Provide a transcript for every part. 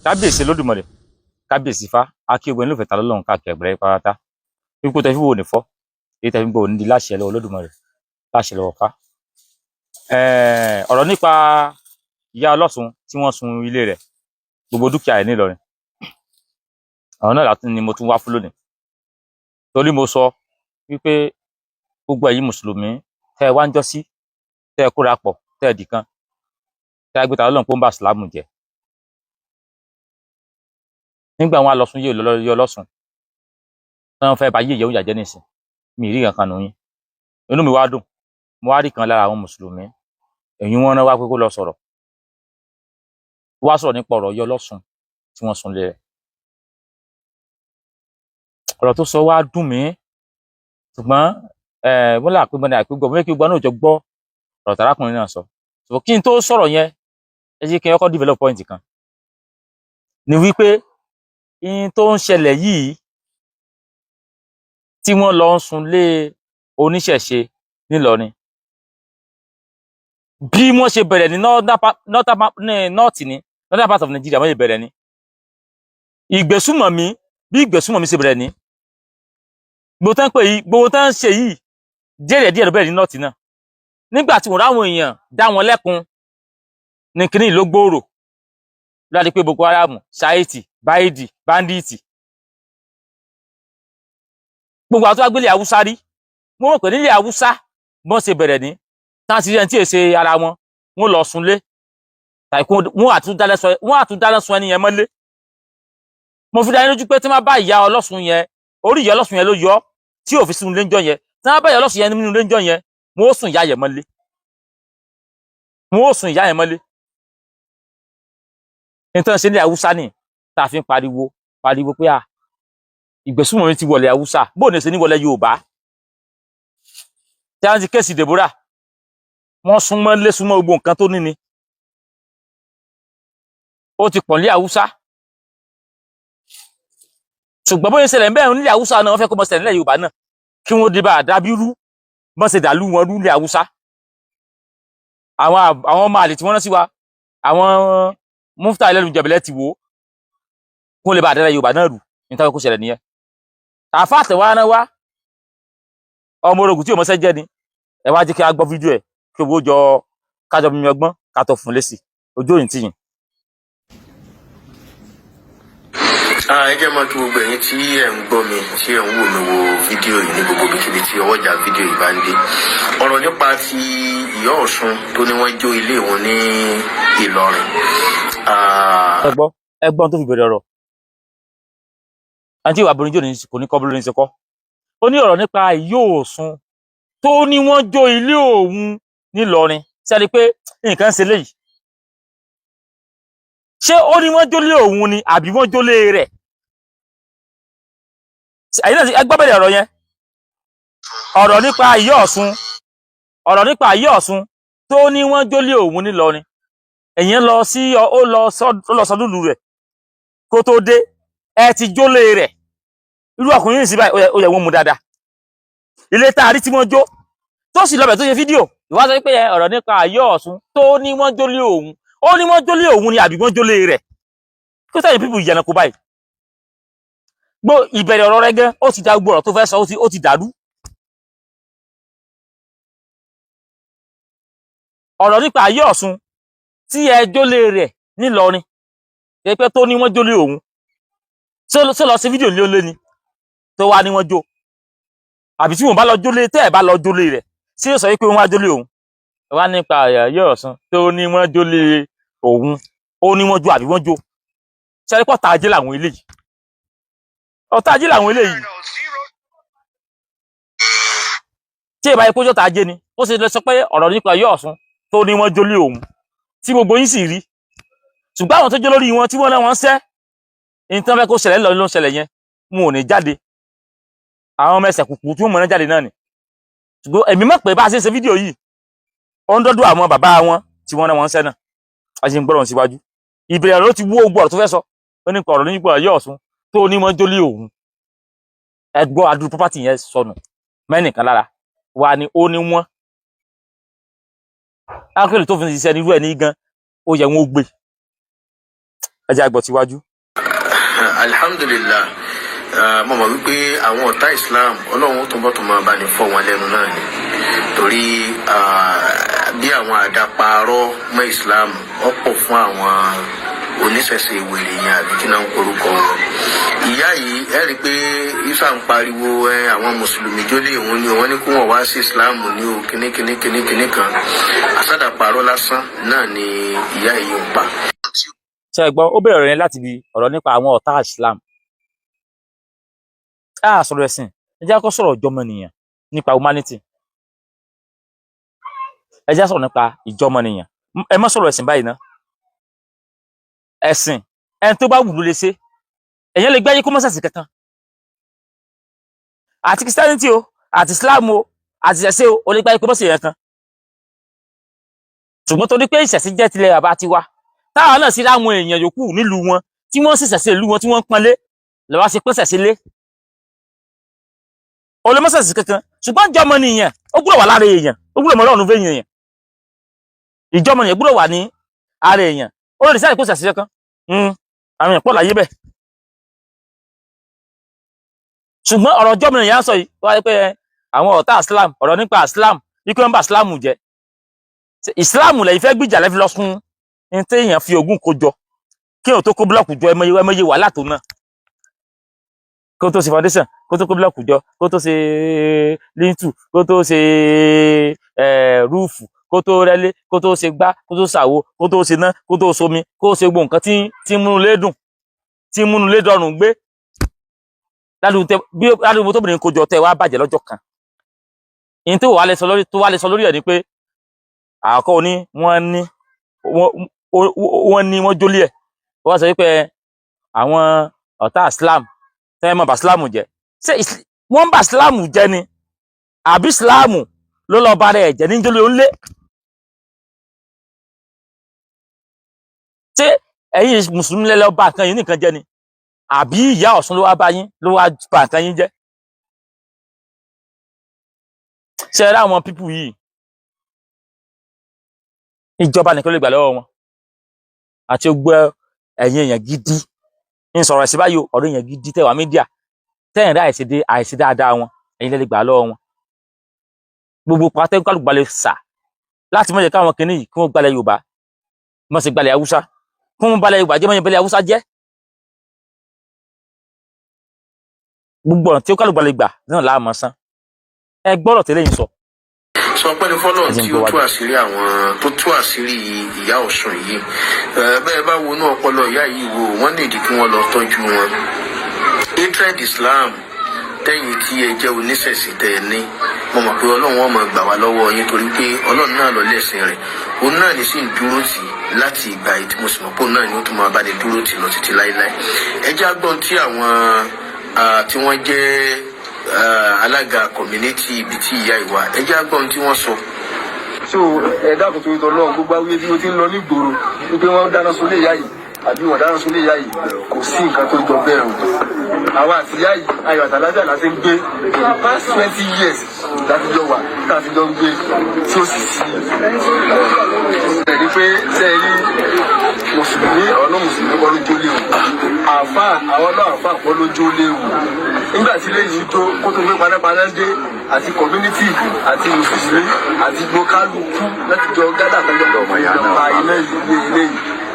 kábíyèsí Olódùmarè, kábíyèsí Ifá, akí ogun nílùú Ìfẹ̀tà lọ́lọ́run káàkiri ẹ̀gbẹ́rẹ́ pátá. Ikú tẹ́ fi wò ní fọ́, èyí tẹ́ fi gbọ́ òní di láṣẹ lọ́wọ́ Olódùmarè, láṣẹ lọ́wọ́ Ifá. Ọ̀rọ̀ nípa ìyá ọlọ́sùn tí wọ́n sun ilé rẹ̀, gbogbo dúkìá ẹ̀ nílọrin. Àwọn náà ni mo tún wá fún lónìí. Torí mo sọ wípé gbogbo ẹ̀yin mùsùlùmí tẹ́ ẹ wá ń jọ́sí, tẹ́ ẹ kóra pọ̀, tẹ́ ẹ dìkan, tẹ́ ẹ gbé ta lọ́lọ́run pé ó ń bá ìsìlámù jẹ́. Nígbà wọn lọ sún yé ọlọ́sùn, wọ́n fẹ́ bá yé ìyẹ̀wò ìyàjẹ́ nìsín, mi ì rí nǹkan kan nù yín. Inú mi wá dùn, mo wá rí kan lára àwọn mùsùlùmí, èyí wọn rán wá pé kó lọ sọ̀rọ̀. Wá sọ̀rọ̀ nípa ọ̀rọ̀ Ọ̀yọ́ Ọlọ́sùn tí wọ́n sun lé rẹ̀. Ọ̀rọ̀ tó sọ wá dùn mí, ṣùgbọ́n wọ́n là pé mọ́ni àìpé gbọ́, mo fẹ́ kí gbogbo náà jọ gbọ́ ọ̀rọ̀ tarákùnrin náà sọ. So kí n tó sọ̀rọ̀ yẹn, ẹ jẹ́ kí n kọ́kọ́ develop point kan. Ni wípé in tó ń ṣẹlẹ̀ yìí tí wọ́n lọ ń sun lé oníṣẹ̀ṣe nílọrin. Bí wọ́n ṣe bẹ̀rẹ̀ ní northern part of Nigeria, wọ́n ṣe bẹ̀rẹ̀ ní. Ìgbésùmọ̀mí, bí ìgbésùmọ̀mí ṣe bẹ̀rẹ̀ ní. Gbogbo tán ṣe yìí, díẹ̀ ló bẹ̀rẹ̀ ní north náà. Nígbà tí wọ́n ráwọn èèyàn dá wọn lẹ́kun, ní kíní ló gbòòrò. Láti pé Boko Haram, Saiti, Baidi, Banditi. Gbogbo àwọn tó wá gbélé Haúsá rí, wọ́n mọ̀ pé nílé Haúsá bọ́n ṣe bẹ̀rẹ̀ ní. Tán ti rí ẹni tí èsè ara wọn, wọ́n lọ sunlé. Wọ́n àtúndálẹ́ sun ẹni yẹn mọ́lé. Mo fi dá yín lójú pé tí wọ́n bá ìyá Ọlọ́sùn yẹn, orí ìyá Ọlọ́sùn yẹn ló yọ, tí ò fi sínú ilé ńjọ́ yẹn. Tí wọ́n bá ìyá Ọlọ́sùn yẹn nínú ilé ńjọ́ yẹn, wọ́n ó sùn ìyá yẹn mọ́lé. Wọ́n ó sùn ìyá yẹn mọ́lé. Nítorí ṣe ní Haúsá ní tá a fi ń pariwo pé ìgbésùmọ̀mí ti wọlé Haúsá, bó ní ṣe ní wọlé Yorùbá. Tí wọ́n ti kéèsì Deborah, wọ́n súnmọ́ gbogbo nǹkan tó ní ni. Ó ti pọ̀ ní Haúsá. Ṣùgbọ́n bóyá ṣẹlẹ̀ ń bẹ́ẹ̀ nílẹ̀ Haúsá náà wọ́n fẹ́ kó mọ ṣẹlẹ̀ nílẹ̀ Yorùbá náà, kí wọ́n dé bá àdábírú bọ́n ṣe dàlú wọn rú nílẹ̀ Haúsá. Àwọn ọmọ àlè tí wọ́n rán sí wa, àwọn Mufta Ẹlẹ́nu Jẹ̀bẹ̀lẹ̀ ti wò ó, kó lè bá àdẹ́lẹ̀ Yorùbá náà rù, ní táwọn kó ṣẹlẹ̀ nìyẹn. Àfáà àtẹ̀wá náà wá, ọmọ orogun tí ò mọ́ṣẹ́ jẹ́ ni, ẹ wá jẹ́ kí a gbọ́ fídíò ẹ̀, kí owó jọ kájọ mímí ọgbọ́n ká tó fún lésì. Ojú òyìn tìyìn. Ẹ jẹ́ máa kí gbogbo ẹ̀yin tí ẹ̀ ń gbọ́ mi, tí ẹ̀ ń wò mí wo fídíò yìí ní gbogbo ibikíbi tí ọwọ́jà fídíò yìí bá ń dé. Ọ̀rọ̀ nípa ti ìyá Ọ̀ṣun tó ní wọ́n jó ilé wọn ní Ìlọrin. Ẹgbọ́n tó fi bẹ̀rẹ̀ ọ̀rọ̀. Àti ìwà abìnrin jò ní kò ní kọ́ bí ló ní ṣe kọ́. Ó ní ọ̀rọ̀ nípa ìyá Ọ̀ṣun tó ní wọ́n jó ilé òun nílọrin. Sẹ́ni pé nǹkan ṣe léyìí. Ṣé ó ní wọ́n jólé òun ni àbí wọ́n jólé rẹ̀? Ẹ̀yin náà ẹ gbọ́ bẹ̀rẹ̀ ọ̀rọ̀ yẹn. Ọ̀rọ̀ nípa ìyá Ọ̀ṣun tó ní wọ́n jólé òun nílọrin. Ẹ̀yin ó lọ sọdúnlù rẹ̀ kó tó dé, ẹ ti jólé rẹ̀. Irú ọkùnrin yìí sí báyìí ó yẹ wọ́n mú dáadáa. Ilé tá a rí tí wọ́n jó tó sì lọ́bẹ̀ tó ṣe fídíò ìwá sọ pé ọ̀rọ̀ nípa ìyá Ọ̀ṣun tó ní wọ́n jólé òun. Ó ní wọ́n jólé òun ni àbí wọ́n jólé rẹ̀. Kí sẹ́yìn pípù ìyànà kó báyìí. Ìbẹ̀rẹ̀ ọ̀rọ̀ rẹ̀ gan, ó ti dá gbogbo ọ̀rọ̀ tó fẹ́ sọ, ó ti dàrú. Ọ̀rọ̀ nípa ìyá Ọ̀ṣun tí ẹ jólé rẹ̀ nílọrin, pé tó ní wọ́n jólé òun. Ṣé lọ sí fídíò ní ó lé ni tó wá ní wọ́n jó? Àbí tí wọ́n bá lọ jólé, tẹ́ ẹ̀ bá lọ jólé rẹ̀, sí yóò sọ wípé wọ́n wá jólé òun. Wá nípa ìyá Ọ̀ṣun tó ní wọ́n jólé òun, ó ní wọ́n jó àbí wọ́n jó. Ṣẹ́rí pọ̀ tàájé làwọn eléyìí. Ọ̀tàájé làwọn eléyìí. Tí ìbá ikú jọ́ tàájé ni, ó sì lè sọ pé ọ̀rọ̀ nípa ìyá Ọ̀ṣun tó ní wọ́n jólé òun, tí gbogbo yín sì rí. Ṣùgbọ́n àwọn tó jẹ́ lórí wọn tí wọ́n náà wọ́n ṣẹ́, ní tí wọ́n fẹ́ kó ṣẹlẹ̀ lọ ló ń ṣẹlẹ̀ yẹn, wọn ò ní jáde. Àwọn ọmọ ẹsẹ̀ kùkù tí wọ́n mọ̀ náà jáde náà ni. Ṣùgbọ́n èmi mọ̀ pé bá a ṣe ń ṣe fídíò yìí, ó ń dọ́dọ̀ àwọn bàbá wọn tí wọ́n náà wọ́n ṣẹ́ náà. A ṣe ń gbọ́rọ̀ síwájú. Ìbẹ̀rẹ̀ ló ti wó ogbó ọ̀rọ̀ tó fẹ́ sọ. Ó ní ọ̀rọ̀ nípa ìyá Ọ̀ṣun tó ní wọ́n jólé òun. Ẹ gbọ́ adúrú property yẹn sọnù mẹ́nìkan lára. Wà ní ó ní wọ́n. Ákèlè tó fi ṣiṣẹ́ nírú ẹ̀ ní gan, ó yẹ wọn ó gbé. ẹ jẹ́ àgbọ̀ síwájú. Alhamdulillah, mo mọ̀ wípé àwọn ọ̀tá Islam Ọlọ́run ó túnbọ̀ tó máa bá ní fọ́ wọn lẹ́nu náà ni torí bí àwọn àdàpàrọ̀ mọ́ Islam ọ̀pọ̀ fún àwọn oníṣẹ̀ṣe ìwèrè yẹn àbí kí náà ń porúkọ wọn. Ìyá yìí ẹ rí i pé Isa ń pariwo àwọn mùsùlùmí jólè òun ni wọ́n ní kó wọ́n wá sí Islam ní o kíní kan àsádàpàrọ̀ lásán náà ni ìyá yìí ń pa. ṣé ẹ gbọ́ ó bẹ̀rẹ̀ ọ̀rọ̀ yẹn láti bi ọ̀rọ̀ nípa àwọn ọ̀tá Islam. Sọ̀rọ̀ ẹ̀sìn ẹ jẹ́ kó sọ̀rọ̀ ìjọmọnìyàn nípa humanity. Ẹ jẹ́ sọ̀rọ̀ nípa ìjọmọnìyàn. Ẹ má sọ̀rọ̀ ẹ̀sìn báyìí ná. Ẹ̀sìn ẹni tó bá wù ló lè ṣe. Èèyàn lè gbáyé kó má ṣẹ̀sìn kankan. Àti Christianity o, àti Islam o, àti ìṣẹ̀ṣe o, ó lè gbáyé kó má ṣe yẹn kan. Ṣùgbọ́n torí pé ìṣẹ̀sìn jẹ́ tilẹ̀ bàbá tiwa, táwọn náà sì láwọn èèyàn yòókù nílùú wọn tí wọ́n sì ṣẹ̀ṣẹ̀ ìlú wọn tí wọ́n pọ́nlé lọ́wọ́ ṣe pé ṣẹ̀ṣẹ̀ lé. Ó lè má ṣẹ̀sìn kankan, ṣùgbọ́n ìjọmọnìyàn ó gbọ́dọ̀ wà lára èèyàn, ó gbọ́dọ̀ mọ̀ Ọlọ́run fẹ́ èèyàn. Ìjọmọnìyàn gbọ́dọ̀ wà ní ara èèyàn. Ó lè sáré kó ṣẹ̀sìn kankan. Àwọn èèyàn pọ̀ láyé bẹ́ẹ̀. Ṣùgbọ́n ọ̀rọ̀ ìjọmọnìyàn sọ yìí wáyé pé àwọn ọ̀tá Islam, ọ̀rọ̀ nípa Islam, ikú ń bà Islam jẹ́. Islam lẹ́yìn fẹ́ gbìjà lẹ́fi lọ sún ní téèyàn fi ogún kó jọ kí èèyàn tó kó búlọ́ọ̀kù jọ ẹmọye wàhálà tó náà. Kó tó ṣe foundation, kó tó kó búlọ́ọ̀kù jọ, kó tó ṣe lintu, kó tó ṣe rúùfù, kó tó rẹ́lé, kó tó ṣe gbá, kó tó ṣàwo, kó tó ṣe ná, kó tó ṣomi, kó ṣe gbogbo nǹkan tí múnú lé dùn, tí múnú lé dọ̀rùn gbé. Ládùúgbò tóbìnrin kó jọ tẹ wá bàjẹ́ lọ́jọ́ kan. Ìyẹn tó wà lè sọ lórí ẹ̀ ni pé àkọ́kọ́ ní wọ́n jólé ẹ̀. Wọ́n sọ wípé àwọn ọ̀tá Islam tẹ́ mọ̀ bà Islam jẹ́. Ṣé wọ́n bà Islam jẹ́ ni àbí Islam ló lọ bá rẹ̀ jẹ́ ní jólé onílé? Ṣé ẹ̀yin mùsùlùmí lẹ́lẹ́ bá nǹkan yìí nìkan jẹ́ ni àbí ìyá Ọ̀ṣun ló wá bá yín ló wá bà nǹkan yín jẹ́? Ṣé ẹ rí àwọn pípù yìí ìjọba nìkan ló gbà lọ́wọ́ wọn àti gbogbo ẹ̀yin èèyàn gidi ń sọ̀rọ̀ ẹ̀sìn báyìí ọ̀rọ̀ èèyàn gidi tẹ̀wá mídíà tẹ́yìn rí àìsí dáadáa wọn ẹ̀yin lè gbà lọ́wọ́ wọn. Gbogbo pàtẹ́ kálukú gbalẹ̀ sà láti mọ̀ jẹ́ káwọn kìnnì yìí kí wọ́n gbalẹ̀ Yorùbá mọ̀ sí gbalẹ̀ Haúsá kí wọ́n balẹ̀ Yorùbá jẹ́ mọ̀ yẹn balẹ̀ Haúsá jẹ́. Gbogbo ọ̀nà tí ó kálukú gbalẹ̀ gbà náà láàmú san ẹ gbọ́dọ̀ tẹ́lẹ̀ yìí sọ. Sọ pé ní fọ́lọ́ tí ó tú àṣírí àwọn tó tú àṣírí ìyá Ọ̀ṣun yìí bẹ́ẹ̀ bá wo inú ọpọlọ ìyá yìí wo wọ́n lè di kí wọ́n lọ tọ́jú wọn. Hatred Islam tẹ́yìn tí ẹ jẹ́ oníṣẹ̀ṣe tẹ́ ẹ ní mo mọ̀ pé Ọlọ́run wọn máa gbà wá lọ́wọ́ yín torí pé Ọlọ́run náà lọ lẹ́sìn rẹ̀ òun náà ní sì ń dúró tì láti ìgbà yìí tí mo sì mọ̀ pé òun náà ni ó tún máa bá ní dúró tì lọ títí láéláé. Ẹ jẹ́ agbọ́n tí àwọn tí wọ́n jẹ́ alága community ibi tí ìyá ìwà ẹ jẹ́ agbọ́n tí wọ́n sọ. So ẹ dákun tó tọ lọ́wọ́ gbogbo awuyé tí mo ti ń lọ nígboro wípé wọ́n dáná sólé ìyá yìí àbí wọ́n dáná sólé ìyá yìí kò sí nǹkan tó jọ bẹ́ẹ̀ o. Àwa àti ìyá yìí ayọ̀ àtàlájà láti ń gbé past 20 years láti jọ wà láti jọ ń gbé tí ó sì sí. Ẹ̀rí pé sẹ́yìn mùsùlùmí ọ̀nà mùsùlùmí kọ́ ló jólé o. Àfáà àwọn náà àfáà kọ́ ló jólé o. Nígbà tí lẹ́yìn tó kó tó gbé panápaná dé àti community àti mùsùlùmí àti gbókálukú láti jọ gádà tọ́jọ́ lọ́mọ ìyá náà pa ilé yìí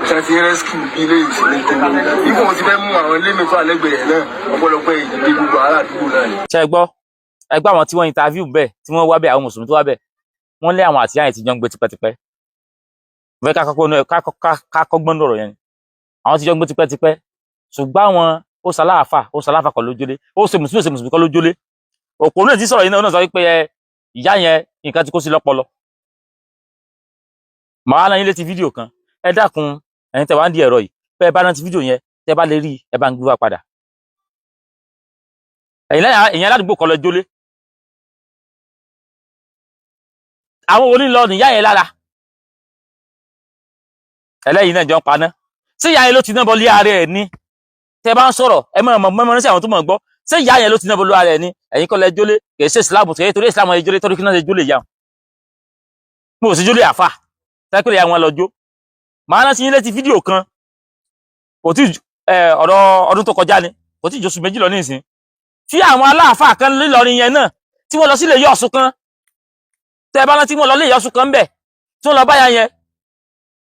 ṣàti rescue ilé ìṣẹ̀lẹ̀ tó lọ. Ikú wọn ti fẹ́ mú àwọn ilé mẹ́fà lẹ́gbẹ̀ẹ́ náà ọ̀pọ̀lọpọ̀ ìdílé gbogbo ará àdúgbò náà ni. Ṣé ẹ gbọ́ àwọn tí wọ́n interview bẹ́ẹ̀ tí wọ́n wá bẹ́ẹ̀ àwọn mùsùlùmí tó wá bẹ́ẹ̀ wọ́n lé àwọn àtìyá yẹn ti jọ ń gbé tipẹ́tipẹ́. Mo fẹ́ ká kọ́gbọ́n lọ́rọ̀ yẹn ni àwọn ti jọ ń gbé tipẹ́tipẹ́ ṣùgbọ́n àwọn ó sàláfà kọ́ lójúlé ó ṣe mùsùlùmí kọ́ lójúlé. Òpó náà ti sọ̀rọ̀ yìí náà sọ wípé ìyá yẹn nǹkan tí kò sí lọ́pọlọ. Màá náà yín létí fídíò kan ẹ dákun ẹ̀yin tẹ́ wá ń di ẹ̀rọ yìí pé ẹ bá rántí fídíò yẹn tẹ́ bá lè rí ẹ bá ń gbé wá padà. Ẹ̀yin aládùúgbò kọ́ lọ jólé. Àwọn onílọ nìyá yẹn lára. Ẹlẹ́yìn náà jọ ń paná. Ṣé ìyá yẹn ló ti náà bọ́ lé ara ẹ̀ ní? Tẹ́ bá ń sọ̀rọ̀ ẹ mọ̀ sí àwọn tó mọ̀ gbọ́. Ṣé ìyá yẹn ló ti náà bọ́ lé ara ẹ̀ ní? Ẹ̀yin kọ́ lẹ jólé kì í ṣe ìsìlámù tẹ́ torí ìsìlámù ẹ jólé torí kí náà ṣe jólé ìyá wọn. Mo sì jólé àfà tẹ́ pé ìyá wọn lọ jó. Màá rántí yín létí fídíò kan kò tí ọ̀rọ̀ ọdún tó kọjá ni kò tí josù méjì lọ ní ìsìn tí àwọn aláàfáà kan nílọrin yẹn náà tí wọ́n lọ sílé Ìyá Ọ̀ṣun kan tẹ́ bá rántí wọ́n lọ lé Ìyá Ọ̀ṣun kan ń bẹ̀ tí wọ́n lọ báyà yẹn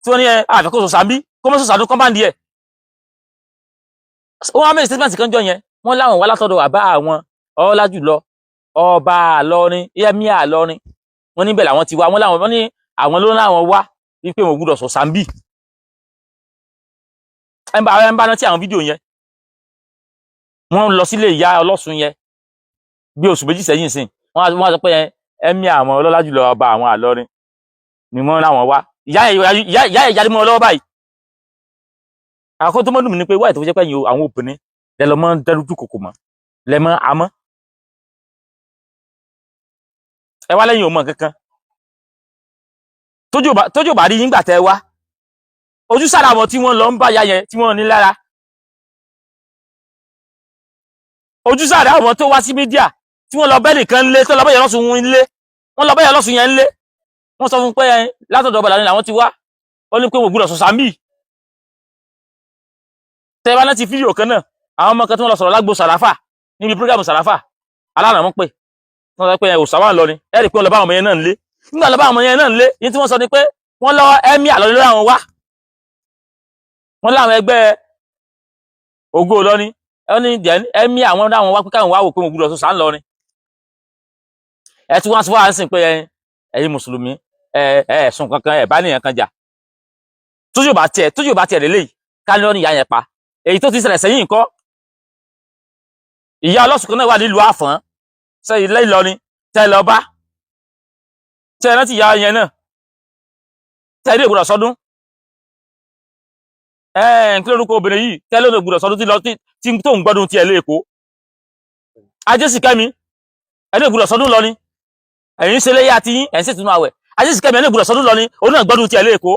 tí wọ́n ní àfẹ́kọ́ sòsàmbí kó mọ́ sòsàdún kọ́mbáǹdì ẹ̀ wọ́n á mẹ́rin statement kan jọ yẹn wọ́n láwọn wá látọ̀dọ̀ àbá àwọn Ọlájùlọ ọba Ìlọrin Emir Ìlọrin wọ́n níbẹ̀ làwọn ti wá wọ́n ní àwọn ló láwọn wá wípé wọn ò gbúdọ̀ sòsàmbí ẹ ń bá rántí àwọn fídíò yẹn wọ́n lọ sílé Ìyá Ọlọ́sùn yẹn bí oṣù méjì sẹ́yìn sìn wọ́n á sọ pé Emir àwọn Ọlájùlọ ọba àwọn Ìlọrin ni wọ́n láwọn wá ìyá ìyá mọ́ lọ́wọ́ báyìí àkókò tó mọ́dún mi ni pé wáyé tó fi jẹ́ pé àwọn obìnrin lẹ lọ mọ́ dẹ́rùjú kòkò mọ́ lẹ mọ́ amọ́ ẹ wá lẹ́yìn òmọ̀ kankan tójò bá rí nígbà tẹ́ wá ojú sára wọn tí wọ́n lọ ń bá ya yẹn tí wọ́n ní lára ojú sára wọn tó wá sí mídíà tí wọ́n lọ bẹ́ nìkan lé tó lọ bẹ́yẹ lọ́sùn lé wọ́n lọ bẹ́yẹ lọ́sùn yẹn lé wọ́n sọ fún pé látọ̀dọ̀ ọba làwọn ti wá wọ́n ní pé wọ́n gbúdọ̀ sọ̀sàmì tẹ́ bá láti fídíò kan náà àwọn ọmọ kan tí wọ́n lọ sọ̀rọ̀ lágbo sàràfà níbi prógámù sàràfà alárànmọ́ pé wọ́n sọ pé òṣàwà lọ ni ẹ rí pé wọ́n lọ bá àwọn ọmọ yẹn náà ń lé nígbà lọ bá àwọn ọmọ yẹn náà ń lé yìí tí wọ́n sọ ni pé wọ́n lọ Emir Ìlọrin lórí àwọn wá wọ́n láwọn ẹgbẹ́ Ògo Ìlọrin ẹni Emir àwọn dáwọn wá pé káwọn wá wò pé mo gbúdọ̀ sọ̀sà ń lọrin ẹ tí wọ́n sọ wá ń sìn pé ẹ̀yin mùsùlùmí ẹ̀sùn kankan ẹ̀ bá nìyẹn kan jà tójú bá tiẹ̀ lélẹ́yìí ká ní ìyá yẹn pa èyí tó ti ṣẹlẹ̀ sẹ́yìn nǹkan Ìyá Ọlọ́sùn kan náà wà nílùú Àfọ̀n sẹ́yìn ilé Ìlọrin tẹ́ lọ bá tẹ́ rántí ìyá yẹn náà tẹ́ ilé ìgbọ̀dọ̀ sọdún kí lórúkọ obìnrin yìí tẹ́ lónìí ìgbọ̀dọ̀ sọdún tí tó ń gbọ́dún tiẹ̀ lẹ́ẹ̀kọ́ Ajésìkẹ́mi ẹni ìgbọ̀dọ̀ sọdún lọ ni ẹ̀yin ṣe léyà tí ẹ̀ ń ṣètùnú àwẹ̀ Ajésìkẹ́mi ẹni ìgbọ̀dọ̀ sọdún lọ ni òun náà gbọ́dún tiẹ̀ lẹ́ẹ̀kọ́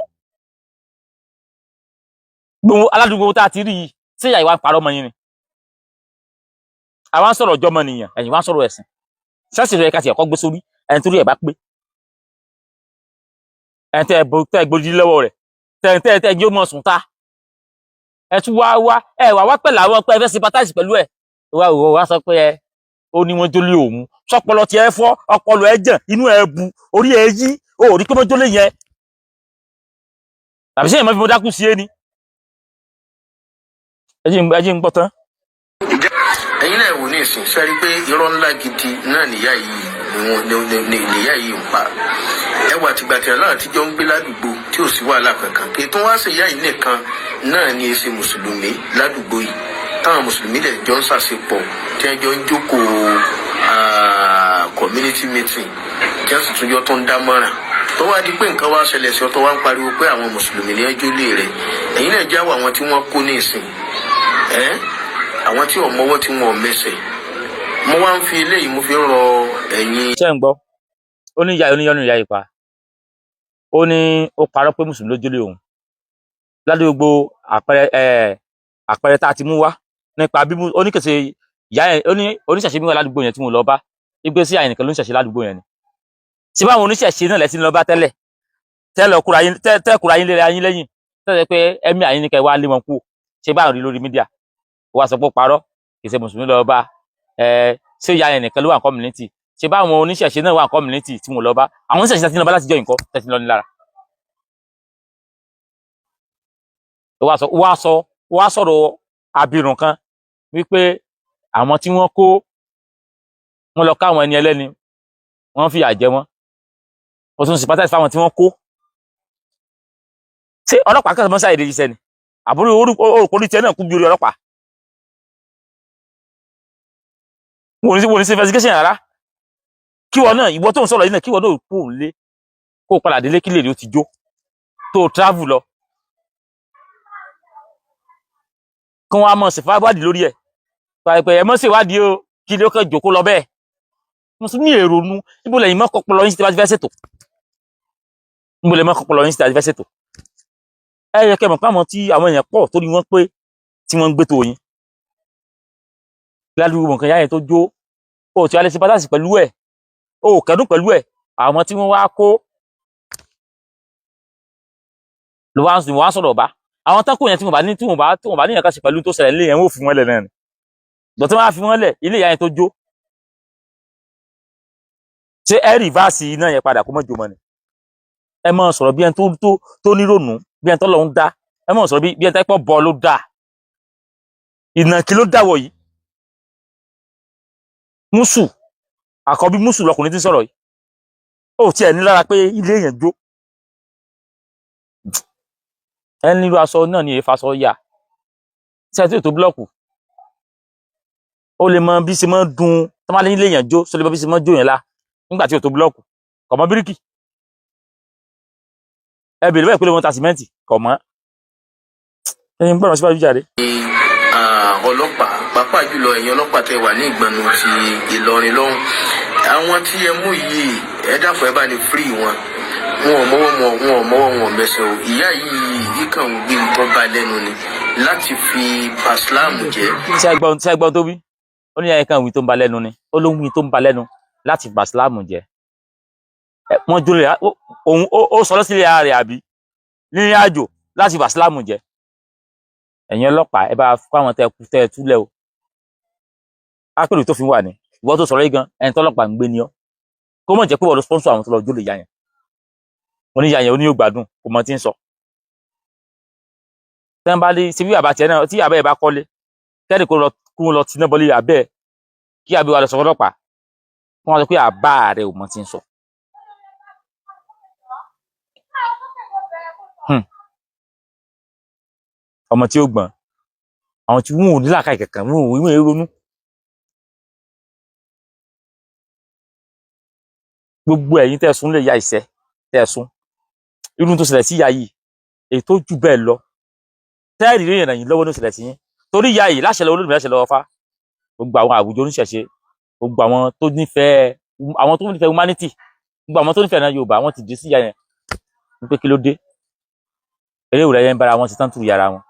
gbogbo aládùúgbò tá a ti rí yìí sí ìyá ìwà ń parọ́ mọ́ yín ni àwa ń sọ̀rọ̀ ọjọ́ mọ́ nìyàn ẹ̀yin wá ń sọ̀rọ̀ ẹ̀sìn ṣẹ́ẹ̀sì rẹ̀ ká tiẹ̀ kọ́ gbé sórí ẹni torí ẹ̀ bá pé ẹni tẹ́ gbòdì lọ́wọ́ rẹ̀ tẹ́ yóò mọ̀ sùn ta ẹ tún wá pẹ̀lú àwọn pé ẹ fẹ́ sympathize pẹ̀lú ẹ̀ wá sọ pé ó ní wọ́n jólé òun sọpọlọ tiẹ̀ fọ́ ọpọlọ ẹ jàn inú ẹ bu orí ẹ yí ó rí pé wọ́n jólé yẹn tàbí sẹ́yìn mọ́ fi mo dákú sí ẹni ẹjí ń gbọ́ tán. ẹ̀yin náà wò ní ìsìn sẹ́rí pé irọ́ ńlá gidi náà nìyá yìí ń pa ẹwà tìgbàtìrà náà tíjọ́ ń gbé ládùúgbò tí ò sí wàhálà kankan kí tó wá sí ìyá yìí nìkan náà ní èsì mùsùlùmí ládùúgbò yìí táwọn mùsùlùmí lè jọ ń ṣàṣepọ̀ tí wọ́n jọ ń jókòó community meeting tí wọ́n sì tún jọ tó ń dámọ̀ràn tó wá di pé nǹkan wá ṣẹlẹ̀ sí ọ tó wá ń pariwo pé àwọn mùsùlùmí ní ẹjọ́ lé rẹ̀ ẹ̀yin náà jáwọ́ àwọn tí wọ́n kó ní ìsìn àwọn tí ò mọwọ́ tí wọn ò mẹsẹ̀ mo wá ń fi eléyìí mo fi ń rọ ẹ̀yin. ṣé ń gbọ́ ó ní ìyá oníyanu ìyá ìpa ó ní ó parọ́ pé mùsùlùmí ló jólé òun ládùúgbò àpẹẹrẹ tá a ti mú wá nípa bí oníkèsè ìyá yẹn ó ní oníṣẹ̀ṣe mi wà ládùúgbò yẹn tí mo lọ bá igbe sí àyìnìkan ló ń ṣẹ̀ṣe ládùúgbò yẹn ni ṣé báwọn oníṣẹ̀ṣe náà lẹ́sìn lọ bá tẹ́lẹ̀ tẹ́kùrà yín lé ayín lẹ́yìn tẹ́lẹ̀ pé Emir àyìnìkan wá lé wọn kú ṣé báwọn rí lórí mídíà wá sọ pé ó parọ́ kì í ṣe mùsùlùmí lọ bá ṣé ìyá yẹn nìkan ló wà ní community ṣé báwọn oníṣẹ̀ṣe náà wà ní community tí mo lọ bá àwọn oníṣẹ̀ṣe tí lọ bá láti jọ nǹkan tẹ̀sí lọ ní lára. wá sọ̀rọ̀ abirùn kan wípé àwọn tí wọ́n kó wọn lọ káwọn ẹni ẹlẹ́ni wọ́n fìyà jẹ wọ́n ó tún sympathize fáwọn tí wọ́n kó ṣé ọlọ́pàá kan mọ́sáà èdè iṣẹ́ ni àbúrò orúkọ orí tiẹ̀ náà kú bí orí ọlọ́pàá wọ́n ní sí investigation rárá kí wọ́n náà ìwọ tó ń sọ̀rọ̀ yìí náà kí wọ́n náà kó lé kó padà délé kí lè rí ó ti jó tó travel lọ kí wọ́n á mọ̀ sí fáwádìí lórí ẹ̀ pàápàá ẹ̀ mọ́ sí ìwádìí o kí ló kàn jòkó lọ bẹ́ẹ̀ mùsùlùmí èrò nu níbo lẹ́yìn mọ́ kọ́pọ̀lọ́ yín sí ti bá ti fẹ́ ṣètò níbo lẹ́yìn mọ́ kọ́pọ̀lọ́ yín sí ti bá ti fẹ́ ṣètò ẹ yẹ kẹ́ mọ̀ pé àwọn tí àwọn èèyàn pọ̀ torí wọ́n pé tí wọ́n ń gbé tó yín ládùúgbò nǹkan yá yẹn tó jó o tí wàá lè ṣe pátásì pẹ̀lú ẹ̀ o kẹ́dùn pẹ̀lú ẹ̀ àwọn tí wọ́n wá kó ló wá sọ̀rọ̀ bá àwọn tán kò yẹn tí wọ́n bá ní nǹkan ṣe pẹ̀lú tó ṣẹlẹ̀ nílé yẹn wọ́n fi wọ́n lẹ̀ náà ni dọ̀tí wọ́n á fi wọ́n lẹ̀ ilé ìyá yẹn tó jó ṣé ẹ rìvásì iná yẹn padà kó mọ́ jó mọ́ ni ẹ mọ́ sọ̀rọ̀ bí ẹni tó nírònú bí ẹni tó lọ ń dá ẹ mọ́ sọ̀rọ̀ bí ẹni tó pọ̀ bọ́ ló dá ìnàkí ló dáwọ̀ yìí Músù àkọ́bí Músù lọkùnrin tí ń sọ̀rọ̀ yìí ó tiẹ̀ ní lára pé ilé yẹn jó ẹni nílò aṣọ náà ní èéfà aṣọ yà tí ètò búlọ́ọ̀kù ó lè mọ bí ṣe mọ́ dùn tó máa lé ilé yẹn jó só lè mọ bí ṣe mọ́ jó yẹn lá nígbà tí ètò búlọ́ọ̀kù kò mọ bíríkì ẹ bèrè bẹ́ẹ̀ pé lè wọ́n ta sìmẹ́ǹtì kò mọ́ ẹni gbọ́dọ̀ síwájú jáde. ọlọ́pàá pàápàá jùlọ ẹ̀yin ọlọ́pàá tẹ́ wà ní Ìgbànú ti Ìlọrin lọ́hùn àwọn tí ẹ mú yìí ẹ dákun ẹ bá ní fírì wọn ò mọ́wọ́ wọn ò mẹsẹ̀ o ìyá yìí kàn ń gbé nǹkan bá lẹ́nu ni láti fi bàṣíláàmù jẹ́. ṣé ẹgbọ́n tó wí ó ní ẹ̀yìn kan wí tó ń ba lẹ́nu ni ó ló ń wí tó ń ba lẹ́nu láti bàṣíláàmù jẹ́ wọ́n jólè òun ó sọ lọ́sílẹ̀ ara rẹ̀ àbí nírìn àjò láti bàṣíláàmù jẹ́ ẹ̀yin ọlọ́pàá ẹ bá kó àwọn tẹ ẹ túlẹ̀ o ápèrè tó fi wà ní ìwọ tó sọ̀rọ̀ yìí gan ẹni tọ́lọ́pàá ń gbé ní ọ kó mọ̀ jẹ́ pé wọ́n lọ sponsor àwọn tó lọ jólè ìyá yẹn oníyà yẹn oníyò gbádùn kò mọ tí ń sọ tẹ́ ń bá lé ṣe bí bàbá tiẹ̀ náà tí àbẹ́ ẹ̀ bá kọ́lé kẹ́ni kó lọ tiná bọ́lé àbẹ́ ẹ̀ kí àbẹ́ wa lọ sọ̀rọ̀ ọlọ́pàá kí wọ́n sọ pé àbá rẹ̀ ò mọ tí ń sọ. ọmọ tí ó gbọ́n àwọn tí wọn ò ní làákàyè kankan wọn ò wíwọ̀n ronú. gbogbo ẹ̀yin tẹ̀sùn lè ya ìṣẹ́ tẹ̀sùn irú tó ṣẹlẹ̀ sí ìyá yìí èyí tó jù bẹ́ẹ̀ lọ tẹ́ẹ̀rì rí ìrìnàyìn lọ́wọ́ ní ṣẹlẹ̀ sí yín torí ìyá yìí láṣẹ lọ́wọ́ Olódùmarè láṣẹ lọ́wọ́ fá gbogbo àwọn àwùjọ oníṣẹ̀ṣe gbogbo àwọn tó nífẹ̀ẹ́ humanity gbogbo àwọn tó nífẹ̀ẹ́ náà Yorùbá wọ́n ti dé sí ìyá yẹn ní pé kí ló dé eré ìwúrẹ́ yẹn ń bára wọn ti tán tù yàrá wọn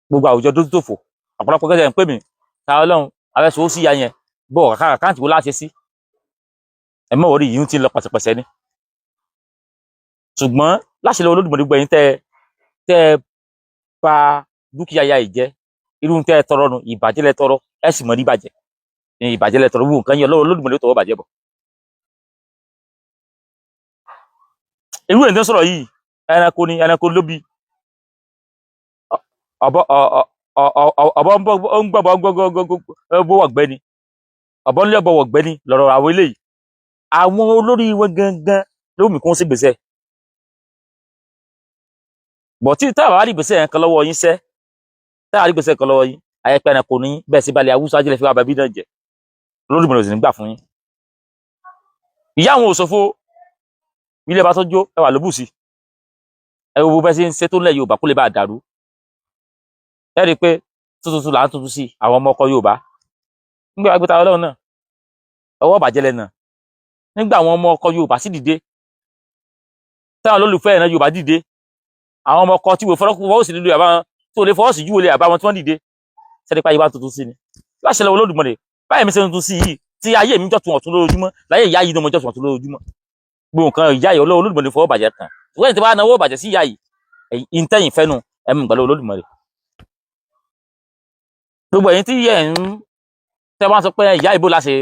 gbogbo àwùjọ dójú tòfò ọ̀pọ̀lọpọ̀ gẹ́gẹ́ ń pè mí ta Ọlọ́run abẹ́sọ̀ ó sí ìyá yẹn bọ́ àkáǹtì wo láṣẹ sí ẹ mọ̀ orí yìí ti ń lọ pàṣẹpàṣẹ ni ṣùgbọ́n láṣẹ lọ́wọ́ Olódùmarè gbogbo ẹ̀yin tẹ́ bà dúkìá ya ìjẹ́ irú tẹ́ tọrọ nù ìbàjẹ́ lẹ tọrọ ẹ sì mọ̀ rí bàjẹ́ ní ìbàjẹ́ lẹ tọrọ wù nǹkan yẹn lọ́wọ́ Olódùmarè tọwọ́ bàjẹ́ bọ̀ irú ẹ̀ ń tẹ́ sọ̀rọ̀ yìí ẹranko ló bí ọ̀bọ ń gbọ́ ọ̀gbẹ́ni ọ̀bọ ń lé ọ̀bọ ọ̀gbẹ́ni lọ́rọ̀ àwọn eléyìí àwọn olórí wọn gangan ló mú kí wọ́n sì gbèsè bọ̀ tí táwọn àdìgbèsè yẹn kan lọ́wọ́ yín sẹ́ táwọn àdìgbèsè kan lọ́wọ́ yín àyẹ̀pẹ́ ẹranko ní bẹ́ẹ̀ sí balẹ̀ Haúsá ajílẹ̀ fi wá bàbí náà jẹ Olódùmarè sì ní gbà fún yín ìyá àwọn òṣòfò ilé bá tó jó ẹwà ló bù sí ẹ wo bẹ́ẹ̀ sí ń ṣe tó lẹ̀ Yorùbá kó lè bá dàrú ẹ rí i pé tuntun là ń tuntun sí àwọn ọmọ ọkọ Yorùbá nígbà wàá gbé ta Ọlọ́run náà ọwọ́ bàjẹ́ lẹ́nà nígbà àwọn ọmọ ọkọ Yorùbá sì dìde táwọn olólùfẹ́ ẹ̀ náà Yorùbá dìde àwọn ọmọ ọkọ tí wò fọwọ́ sí lílo àbá tó lè fọwọ́ sí júwèé lé àbá wọn tí wọ́n dìde sẹ́ni pa Yorùbá tuntun sí ni láṣẹ lọ́wọ́ Olódùmarè báyìí mi ṣe tuntun sí yìí tí ayé mi jọ̀tún ọ̀tún lójoojúmọ́ láyé ìyá yìí ni mo jọ̀tún ọ̀tún lójoojúmọ́ gbogbo nǹkan ìyá yìí Olódùmarè fọwọ́ bàjẹ́ kan ìwé ìtẹ́ bá náwó bàjẹ́ sí ìyá yìí ìtẹ́yìn fẹ́nu ẹ̀mú ìgbàlẹ̀ Olódùmarè gbogbo ẹ̀yin tí yẹ ń tẹ́ wá sọ pé ìyá ìbò láṣẹ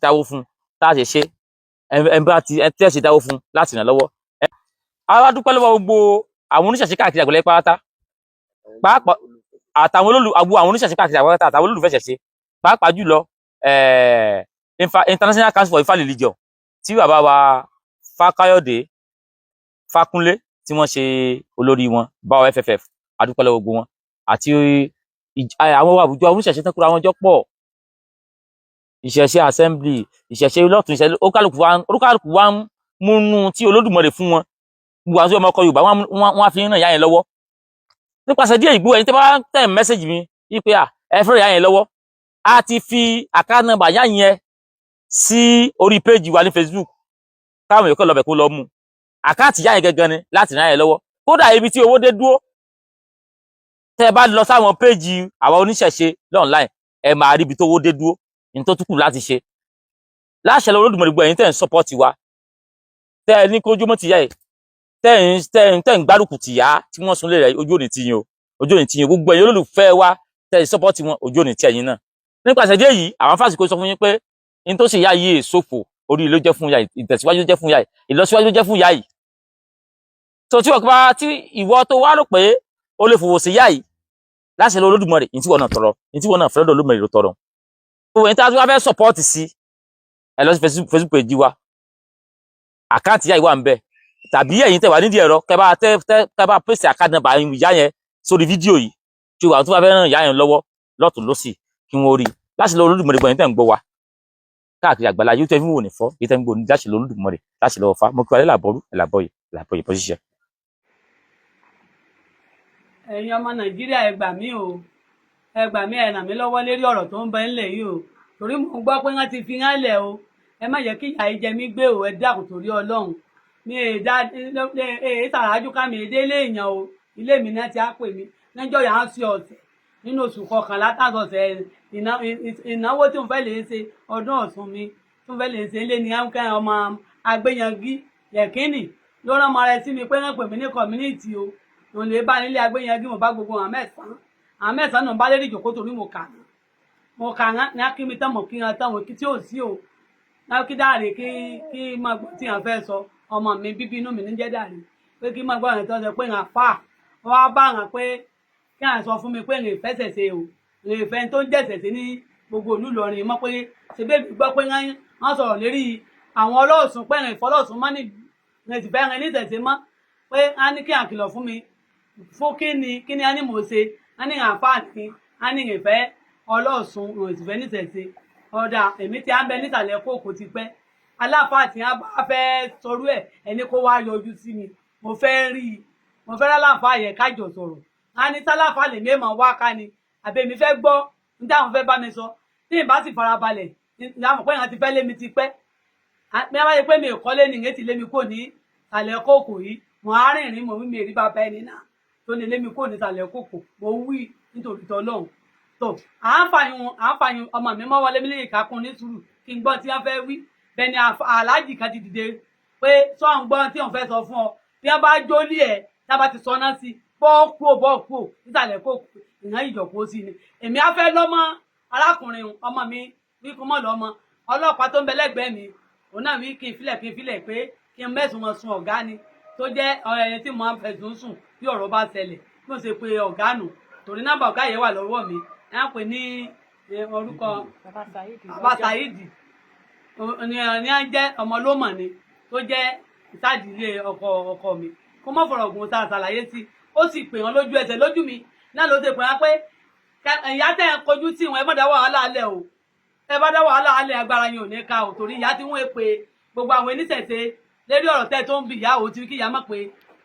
dáwó fún láṣẹ ṣe ẹ ṣe dáwó fún láti ràn lọ́wọ́ àwa dúpẹ́ lọ́wọ́ gbogbo àwọn oníṣẹ̀ṣe káàkiri àgbẹ̀lẹ̀ pátá pàápàá àtàwọn àwọn oníṣẹ̀ṣe káàkiri àgbẹ̀lẹ̀ pátá àtàwọn olólùfẹ́ ṣẹ̀ṣe pàápàá jùlọ International Council for Ifá Religion tí bàbá wa Fákáyọ̀dé Fákúnlé tí wọ́n ṣe olórí wọn báwọ FFF àdúpẹ́ lọ́wọ́ gbogbo wọn àti àwọn àwùjọ oníṣẹ̀ṣe tán kúrò àwọn ọjọ́ pọ̀ ìṣẹ̀ṣe assembly ìṣẹ̀ṣe lọ́tún ìṣẹ̀ṣe olúkálùkù wa ń múnú tí Olódùmarè fún wọn gbogbo àwọn ọmọ ọkọ Yorùbá wọn á fi ràn ìyá yẹn lọ́wọ́ nípasẹ̀ díẹ̀ ìgbó ẹni tí bá tẹ̀ mẹ́sẹ̀gì mi wípé ẹ fẹ́ ìyá yẹn lọ́wọ́ a ti fi àkáǹtì nọ́mbà ìyá yẹn sí orí péjì wa ní Facebook káwọn èèyàn kọ́ lọ́bẹ̀ kó lọ mú àkáǹtì ìyá yẹn gangan ni láti ràn yẹn lọ́wọ́ kódà ibi tí owó dé dúró tẹ́ bá lọ sáwọn péjì àwọn oníṣẹ̀ṣe online ẹ máa rí ibi tó owó dé dúró ní tó túkù láti ṣe láṣẹ lọ́wọ́ Olódùmarè gbogbo ẹ̀yin tẹ́ ń sọ́pọ́ọ̀tì wa tẹ́ ẹ ní kójúmọ́ ti yá ẹ̀ tẹ́ ń gbárùkù tìyá tí wọ́n sunlé rẹ̀ ojú òní tiyín o ojú òní tiyín gbogbo ẹ̀yin olólùfẹ́ wa tẹ́ sọ́pọ́tì wọn ojú òní tí ẹ̀yin náà nípasẹ̀ dé yìí àwọn fásitì sọ fún yín pé in tó ṣe ìyá yìí èsòfò orí ló jẹ́ fún ìyá yìí ìtẹ̀síwájú ló jẹ́ fún ìyá yìí ìlọsíwájú ló jẹ́ fún ìyá yìí tó tí ìwọ tó wá rò pé o lè fòwò sí ìyá yìí láṣẹ lọ Olódùmarè ní tí wọn náà tọrọ ní tí wọn náà fẹ́ lọ́dọ̀ Olódùmarè ló tọrọ gbogbo ẹni tí a fẹ́ sọpọ́ọ̀tì sí ẹ lọ sí Facebook page wa àkáǹtì ìyá yìí wà ń bẹ tàbí ẹ̀yin tẹ́ wà nídìí ẹ̀rọ kẹ́ bá pèsè àkáǹtì nọ́mbà ìyá yẹn sórí fídíò yìí tí àwọn tó bá fẹ́ ràn ìyá yẹn lọ́wọ́ lọ́tùn lọ́sì kí wọ́n rí láṣẹ lọ Olódùmarè gbọ̀nyìn tẹ́ ń gbọ́ wa káàkiri àgbàlá yóò tẹ́ fi wò ní fọ́ yóò tẹ́ fi wò ní láṣẹ lọ Olódùmarè láṣẹ lọ́wọ́ fa mo kí wa lẹ́ làbọ̀yè bọ́ ṣiṣẹ́. ẹ̀yin ọmọ Nàìjíríà ẹ gbà mí o ẹ gbà mí ẹ ràn mí lọ́wọ́ lérí ọ̀rọ̀ tó ń bẹ ńlẹ̀ yìí o torí mò ń gbọ́ pé wọ́n ti fi hàn lẹ̀ o ẹ má jẹ́ kí ìyà yìí jẹ mí gbé o ẹ dákun torí Ọlọ́run mi sàrájú ká mi délé èèyàn o ilé mi náà ti á pè mí lẹ́jọ́ yà á sí ọ̀sẹ̀ nínú oṣù kọkànlá tàṣọ̀sẹ̀ ìnáwó tí mo fẹ́ lè ṣe ọdún Ọ̀ṣun mi tí mo fẹ́ lè ṣe lé ní ẹ̀ńkẹ́ ọmọ Agbéyangí Yẹ̀kínì ló rán ọmọ rẹ sí mi pé wọ́n pè mí ní community o mo lè bá nílé Agbéyangí mo bá gbogbo àwọn mẹ́sàn-án náà bá lérí ìjòkó torí mo kà ní akínmi tán mo kí wọn tán wọn kí tí ò sí o náà kí dáre kí máa gbọ́ tí wọn fẹ́ sọ ọmọ mi bíbí inú mi ní jẹ́ dáre pé kí máa gbọ́ àwọn tó sọ pé wọn fà wọn wá bá wọn pé kí wọn sọ fún mi pé wọn fẹ́ ṣẹ̀ṣẹ̀ o wọn fẹ́ tó ń jẹ̀ṣẹ̀ sí ní gbogbo ìlú Ìlọrin mọ́ pé ṣe bẹ́ẹ̀ gbọ́ pé wọ́n sọ̀rọ̀ lérí àwọn ọlọ́ọ̀sùn pé wọn ìfọlọ́ọ̀sùn mọ́ ní wọn ti fẹ́ wọn ní ṣẹ̀ṣẹ̀ mọ́ pé wọn ní kí wọn kìlọ̀ fún mi fún kí ni a ní mò ń ṣe a ní àǹfààní a ní ìfẹ́ ọlọ́ọ̀sùn ìfẹ́ níṣẹ̀ṣe ọ̀dà èmi tí a ń bẹ nísàlẹ̀ kóòkó ti pẹ́ aláàfáà tí a bá fẹ́ sọrú ẹ̀ ẹni kó wá yọjú sí mi mo fẹ́ rí i mo fẹ́ ráláàfáà yẹ kájọ sọ̀rọ̀ a ní sáláàfáà lè mí èèmọ̀ wá ká ni àbẹ̀mí fẹ́ gbọ́ ní táwọn fẹ́ bá mi sọ tí ì bá sì farabalẹ̀ ìyàwó pé èèyàn ti fẹ́ lé mi ti pẹ́ bí a bá yẹ pé mi ò kọ́lé nìyẹn ti lé mi kò ní ìsàlẹ̀ kóòkó yìí mo á rìnrìn mo wí mi èrí bàbá ẹni náà tó ní lé mi kò ní ìsàlẹ̀ kóòkó mo wí nítorí tọ́lọ́hún tó àǹfààní ọmọ mi mọ́ wọlé mi lè kákun ní sùúrù kí n gbọ́ tí wọ́n fẹ́ wí bẹ́ẹ̀ ni aláàjì kan ti dìde pé sọ́ọ̀n gbọ́n tí wọ́n fẹ́ sọ fún ọ bí wọ́n bá jólí ẹ̀ tí wọ́n bá ti sọ náà sí bọ́ọ̀kú nísàlẹ̀ kó ìyàn ìjọ̀kó sí ni èmi á fẹ́ lọ́mọ arákùnrin ọmọ mi wí kó mọ̀ lọ́mọ ọlọ́pàá tó ń bẹ lẹ́gbẹ̀ẹ́ mi òun náà wí kí n filẹ̀ pé kí n mẹ́sùn wọn sun ọ̀gá ni tó jẹ́ ẹni tí mo fẹ̀sùn sùn bí ọ̀rọ̀ bá ṣẹlẹ̀ bí mo ṣe pe ọ̀gá nù torí nọ́mbà ọ̀gá yẹn wà lọ́wọ́ mi ẹ̀ ń pè ní orúkọ Bàbá Saidi ní à ń jẹ́ ọmọ lómọ̀ ni tó jẹ́ ìsádìílé ọkọ mi kó mọ́ fọ̀rọ̀ gùn tá a ṣàlàyé sí ó sì pè wọ́n lójú ẹsẹ̀ lójú mi náà ló ṣe pè wọ́n pé ìyá tẹ̀ ń kojú tí wọn ẹ má dá wàhálà alẹ́ o ẹ bá dá wàhálà alẹ́ agbára yẹn ò ní ká o torí ìyá tí wọ́n pe gbogbo àwọn oníṣẹ̀ṣe lérí ọ̀rọ̀ tẹ́ tó ń bi ìyá o ti kí ìyá mọ̀ pé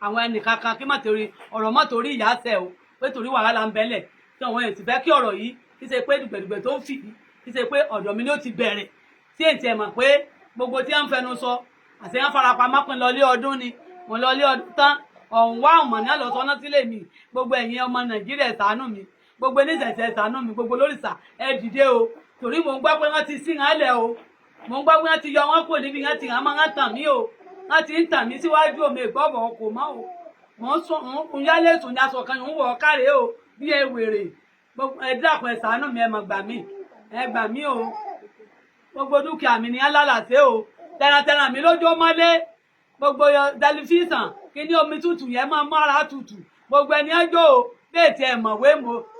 àwọn ẹnìkankan kí má torí ọ̀rọ̀ mọ́ torí ìyá ṣẹ̀ o pé torí wàhálà ń bẹ́lẹ̀ tí àwọn èèyàn ti fẹ́ kí ọ̀rọ̀ yìí kí ṣe pé dùgbẹ̀dùgbẹ̀ tó ń fì kí ṣe pé ọ̀dọ̀ mi ló ti bẹ̀rẹ̀ tí èntì ẹ̀ mọ̀ pé gbogbo tí wọ́n ń fẹnu sọ àti wọ́n farapamọ́ pin lọlé ọdún ni wọ́n lọlé ọdún tán ọ̀hún wá ọ̀mọ̀ ní àlọ́ sọ́nà sílé mi gbogbo ẹ̀yin ọmọ Nàìjíríà ṣàánú mi gbogbo oníṣẹ̀ṣẹ̀ ṣàánú mi gbogbo lórìṣà ẹ dìde o torí mò ń gbọ́ pé wọ́n ti sí hàn lẹ̀ o mò ń gbọ́ pé wọ́n ti yọ wọ́n kúrò níbi wọ́n ti hàn máa ń tàn mí o wọ́n ti ń tàn mí síwájú omi ìgbọ́bọ̀ kò mọ́ o mò ń sùn yálé sùn ní aṣọ kan ń wọ̀ káre o bí ẹ wèrè ẹ dákun ẹ ṣàánú mi ẹ mọ̀ gbà mí o gbogbo dúkìá mi ní alálàsé o tẹrantẹran mi lójó mọ́lé gbogbo tẹlifíṣàn kí ní omi tútù yẹn máa mára tútù gbogbo ẹni ẹjọ́ o bẹ́ẹ̀ tí ẹ mọ̀wé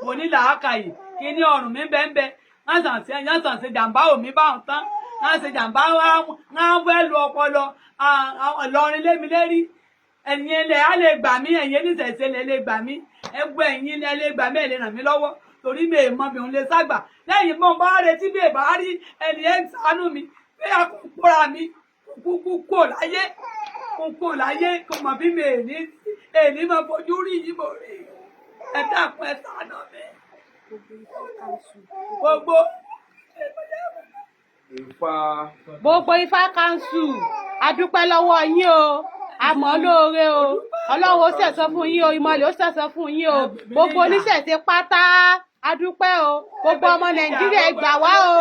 mo ní làákàyè kí ní ọrùn mi bẹ́ẹ̀ wọ́n sàn ṣe jàǹbá òmí báwọn tán wọ́n ṣe jàǹbá wọ́n fẹ́ lu ọpọlọ Ìlọrin lémi lérí ẹ̀yin ilẹ̀ á lè gbà mí ẹ̀yin oníṣẹ̀ṣe lè gbà mí ẹgbẹ́ ẹ̀yin ilẹ̀ lè gbà mí ẹ̀ lè ràn mí lọ́wọ́ torí mi ò mọ mi ò lè ságbà lẹ́yìn bọ́n bá retí bí èbá rí ẹni ẹ̀ ń ṣàánú mi bí àkókòrà mi kúkú kò láyé kò mọ̀ bí mi èní máa fojú rí yìí mo rí ẹ dákun ẹ ṣàánú mi gbogbo Ifá kanṣu adúpẹ́ lọ́wọ́ yín o àmọ́ lóore o Ọlọ́run ó ṣẹ̀san fún yín o ìmọ̀lẹ̀ ó ṣẹ̀san fún yín o gbogbo oníṣẹ̀ṣe pátá adúpẹ́ o gbogbo ọmọ Nàìjíríà ẹ gbà wá o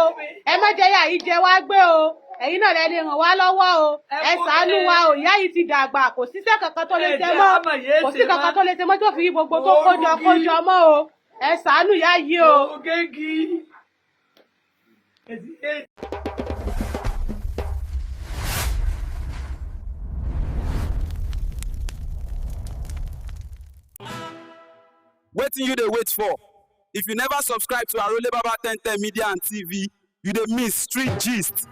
ẹ má jẹ́ yà yìí jẹ wá gbé o ẹ̀yin náà lẹ lè ràn wá lọ́wọ́ o ẹ ṣàánú wa o ìyá yìí ti dàgbà kò síṣẹ́ kankan tó lè ṣe mọ́ kò sí kankan tó lè ṣe mọ́ tó fi gbogbo tó kójọ mọ́ o ẹ ṣàánú ìyá yìí o. Wetin you dey wait for? If you never subscribe to Arole Baba 1010 Media and TV, you dey miss street gist.